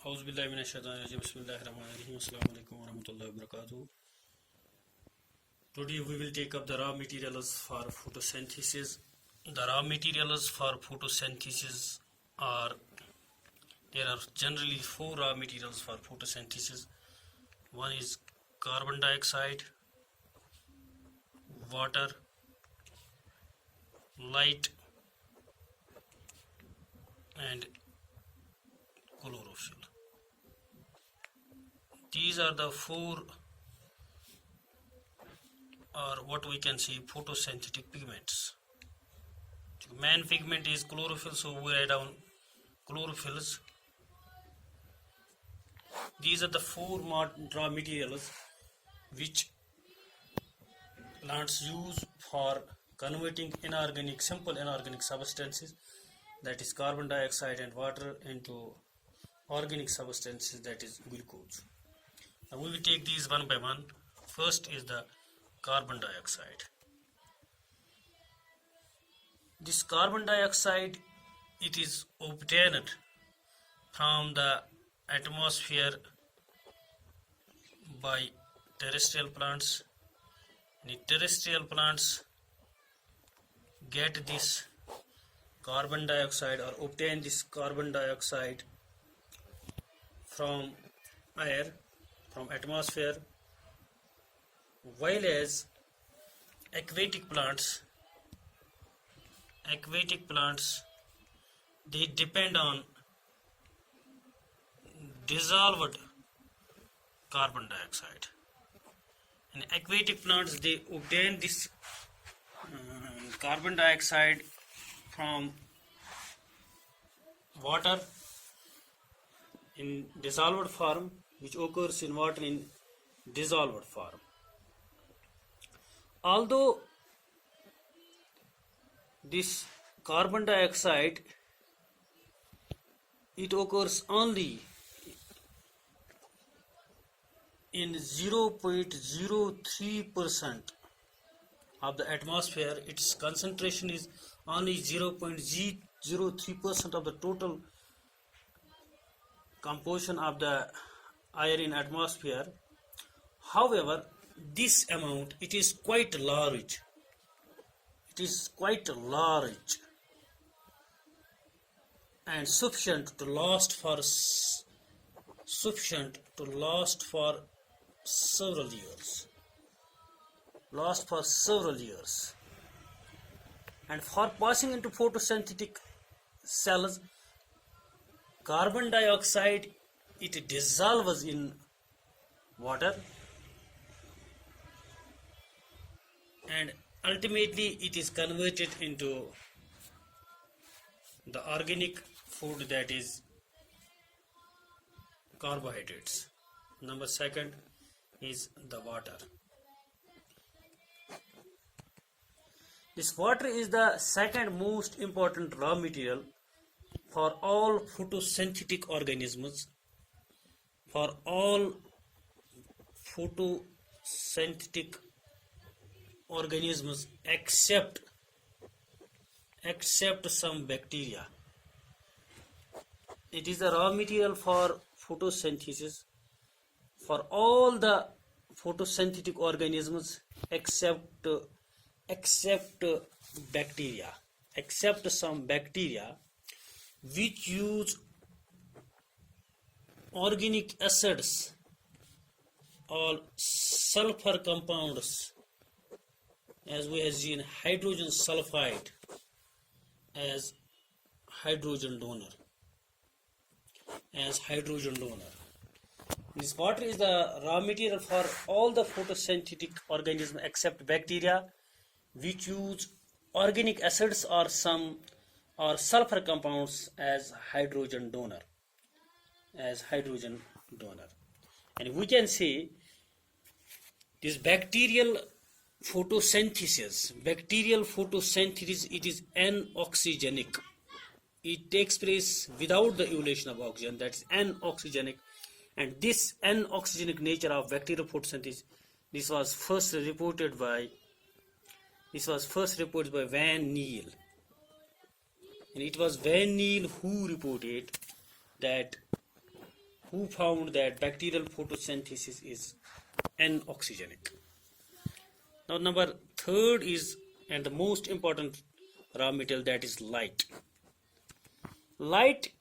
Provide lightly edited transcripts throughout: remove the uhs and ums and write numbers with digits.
Auzubillahiminash-shaytanir-rajim. Bismillahir-rahmanir-rahim. Assalamualaikum warahmatullahi wabarakatuh. Today we will take up the raw materials for photosynthesis. The raw materials for photosynthesis are, there are generally four raw materials for photosynthesis. One is carbon dioxide, water, light, and chlorophyll. These are the four, or what we can see, photosynthetic pigments. The main pigment is chlorophyll, so we write down chlorophylls. These are the four raw materials which plants use for converting simple inorganic substances, that is carbon dioxide and water, into organic substances, that is glucose. Now we will take these one by one. First is the carbon dioxide. This carbon dioxide, it is obtained from the atmosphere by terrestrial plants. The terrestrial plants get this carbon dioxide or obtain this carbon dioxide from air, from atmosphere, while as aquatic plants they depend on dissolved carbon dioxide. In aquatic plants they obtain this carbon dioxide from water in dissolved form, which occurs in water in dissolved form. Although this carbon dioxide, it occurs only in 0.03% of the atmosphere, its concentration is only 0.03% of the total composition of the air in atmosphere. However, this amount, it is quite large. It is quite large and sufficient to last for several years. And for passing into photosynthetic cells, carbon dioxide, it dissolves in water and ultimately it is converted into the organic food, that is carbohydrates. Number second is the water. This water is the second most important raw material for all photosynthetic organisms. For all photosynthetic organisms except some bacteria. It is the raw material for photosynthesis for all the photosynthetic organisms except some bacteria, which use organic acids or sulfur compounds, as we have seen hydrogen sulfide as hydrogen donor. This water is the raw material for all the photosynthetic organisms except bacteria, which use organic acids or sulfur compounds as hydrogen donor. And we can say this bacterial photosynthesis, it is anoxygenic. It takes place without the evolution of oxygen, that is anoxygenic. And this anoxygenic nature of bacterial photosynthesis, this was first reported by Van Niel. And it was Van Niel who reported that who found that bacterial photosynthesis is anoxygenic. Now number third is, and the most important raw material, that is light. Light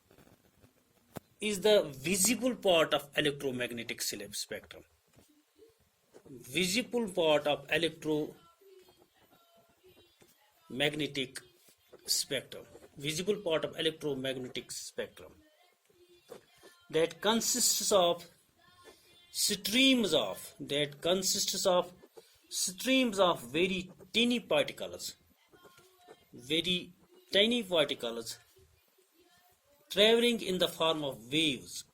is the visible part of electromagnetic spectrum. Visible part of electromagnetic spectrum. Visible part of electromagnetic spectrum. That consists of streams of very tiny particles traveling in the form of waves,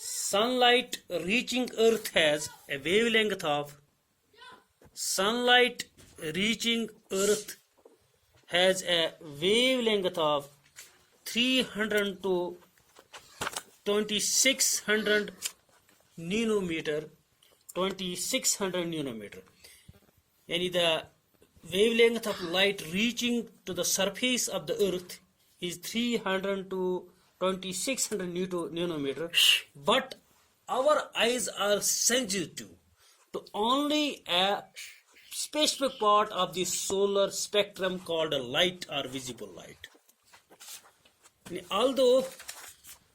Sunlight reaching Earth has a wavelength of 300 to 2600 nanometer. And the wavelength of light reaching to the surface of the Earth is 300 to 2600 nanometer. But our eyes are sensitive to only a specific part of the solar spectrum called light or visible light. Although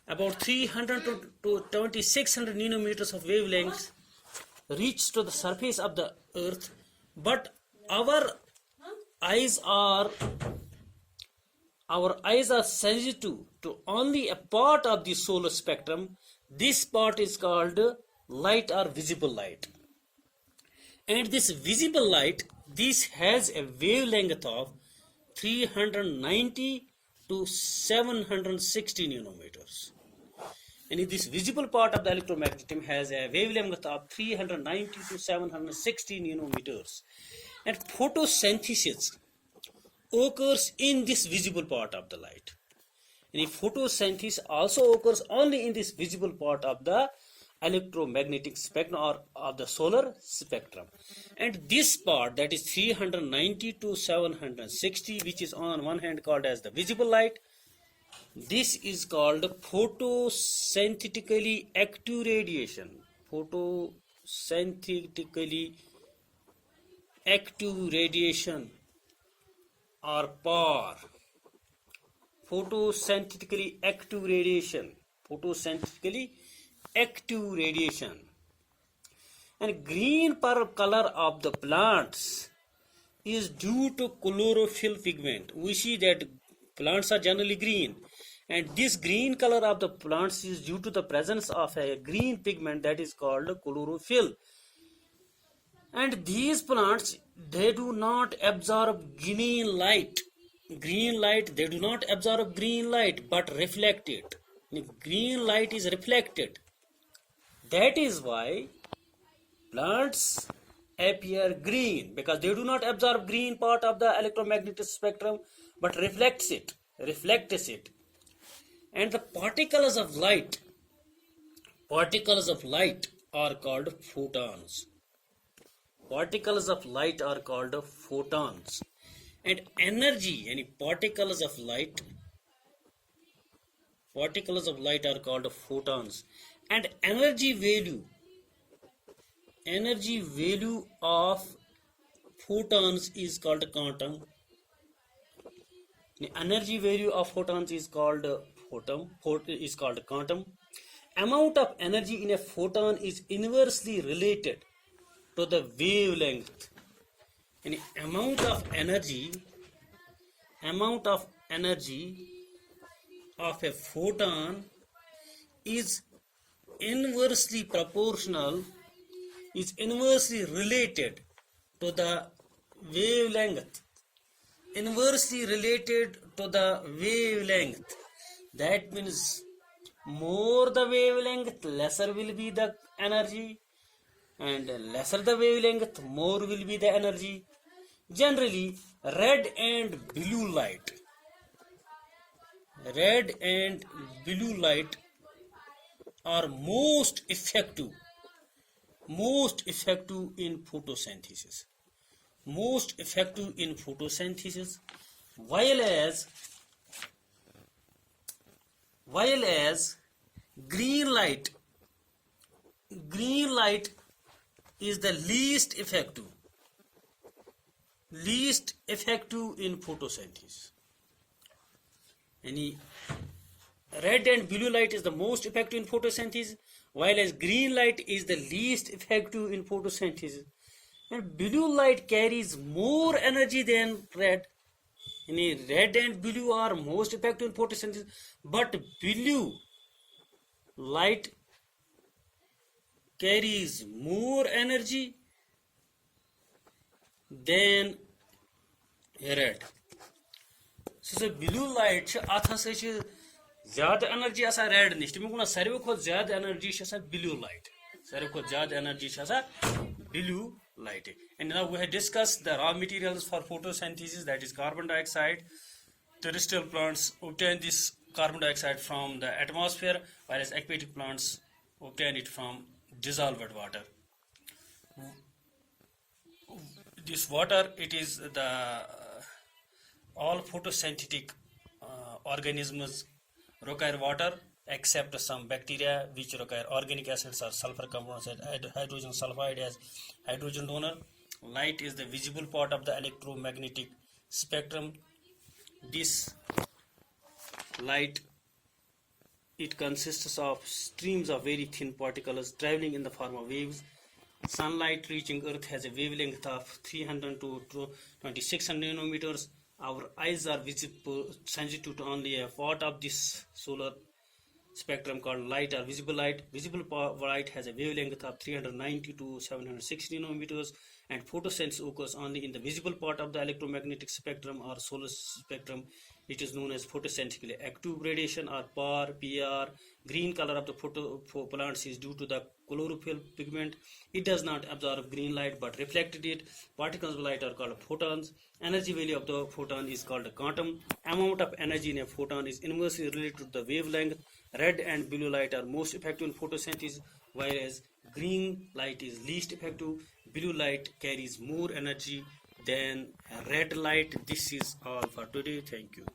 about 300 to 2600 nanometers of wavelengths reach to the surface of the Earth, but our eyes are sensitive to only a part of the solar spectrum. This part is called light or visible light. And this visible light, this has a wavelength of 390 to 760 nanometers. And this visible part of the electromagnetism has a wavelength of 390 to 760 nanometers. And photosynthesis occurs in this visible part of the light. And photosynthesis also occurs only in this visible part of the electromagnetic spectrum or of the solar spectrum. And this part, that is 390 to 760, which is on one hand called as the visible light, this is called photosynthetically active radiation. Photosynthetically active radiation or PAR. Photosynthetically active radiation. And green color of the plants is due to chlorophyll pigment. We see that plants are generally green, and this green color of the plants is due to the presence of a green pigment that is called chlorophyll. And these plants, they do not absorb green light, they do not absorb green light but reflect it. Green light is reflected. That is why plants appear green, because they do not absorb green part of the electromagnetic spectrum but reflects it. And the particles of light are called photons. And energy, any particles of light are called photons. And energy value of photons is called quantum. The energy value of photons is called quantum. Amount of energy in a photon is inversely related to the wavelength. And amount of energy of a photon is inversely related to the wavelength. That means more the wavelength, lesser will be the energy, and lesser the wavelength, more will be the energy. Generally, red and blue light are most effective most effective in photosynthesis. Most effective in photosynthesis, while as green light is the least effective in photosynthesis. Any red and blue light is the most effective in photosynthesis, while as green light is the least effective in photosynthesis. And blue light carries more energy than red. Red and blue are most effective in photosynthesis, but blue light carries more energy than red. So blue light ات ہسا زیادہ energy آسان red نش تمیک one ساروی کھت زیادہ energy blue light ساروی کھت زیادہ energy blue light. And now we have discussed the raw materials for photosynthesis, that is carbon dioxide. Terrestrial plants obtain this carbon dioxide from the atmosphere, whereas aquatic plants obtain it from dissolved water. This water, it is the all photosynthetic organisms require water except some bacteria which require organic acids or sulfur compounds and hydrogen sulfide as hydrogen donor. Light is the visible part of the electromagnetic spectrum. This light, it consists of streams of very thin particles traveling in the form of waves. Sunlight reaching Earth has a wavelength of 300 to 2600 nanometers. Our eyes are sensitive to only a part of this solar spectrum called light or visible light. Visible light has a wavelength of 390 to 760 nanometers, and photosynthesis occurs only in the visible part of the electromagnetic spectrum or solar spectrum. It is known as photosynthetically active radiation or PAR. Green color of the plants is due to the chlorophyll pigment. It does not absorb green light but reflected it. Particles of light are called photons. Energy value of the photon is called quantum. Amount of energy in a photon is inversely related to the wavelength. Red and blue light are most effective in photosynthesis, whereas green light is least effective. Blue light carries more energy than red light. This is all for today. Thank you.